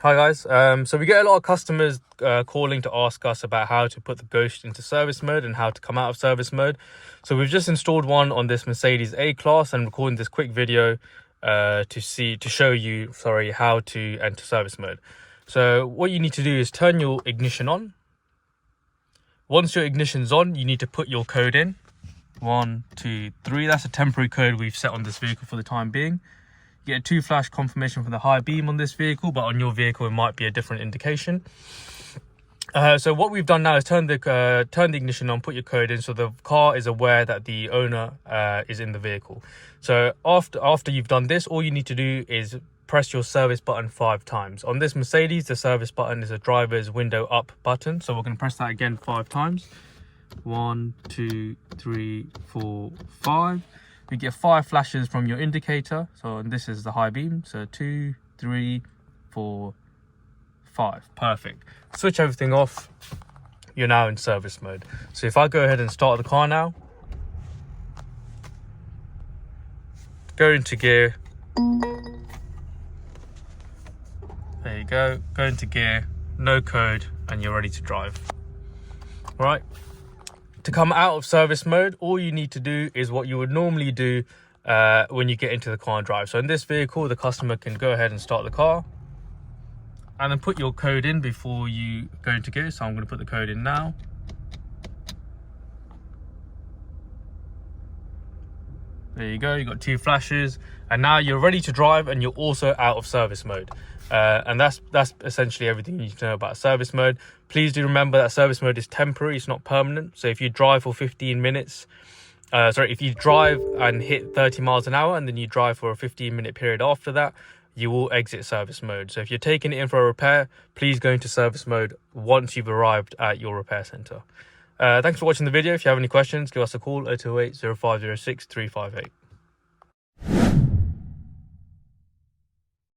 Hi guys, so we get a lot of customers calling to ask us about how to put the Ghost into service mode and how to come out of service mode. So we've just installed one on this Mercedes A-Class and recording this quick video to show you how to enter service mode. So what you need to do is turn your ignition on. Once your ignition's on, you need to put your code in. 1, 2, 3. That's a temporary code we've set on this vehicle for the time being. You get a 2 flash confirmation for the high beam on this vehicle, but on your vehicle it might be a different indication. So what we've done now is turn the ignition on, put your code in, so the car is aware that the owner is in the vehicle. So after you've done this, all you need to do is press your service button 5 times. On this Mercedes, the service button is a driver's window up button, so we're going to press that again 5 times. 1, 2, 3, 4, 5. You get 5 flashes from your indicator. So this is the high beam. So 2, 3, 4, 5. Perfect. Switch everything off. You're now in service mode. So if I go ahead and start the car now, go into gear. There you go. Go into gear. No code, and you're ready to drive. All right. To come out of service mode, all you need to do is what you would normally do when you get into the car and drive. So in this vehicle, the customer can go ahead and start the car and then put your code in before you go into gear. So I'm going to put the code in now. There you go, you got 2 flashes, and now you're ready to drive and you're also out of service mode. And that's essentially everything you need to know about service mode. Please do remember that service mode is temporary, it's not permanent. So if you drive for 15 minutes, if you drive and hit 30 miles an hour and then you drive for a 15-minute period after that, you will exit service mode. So if you're taking it in for a repair, please go into service mode once you've arrived at your repair center. Thanks for watching the video. If you have any questions, give us a call 0208 0506 358.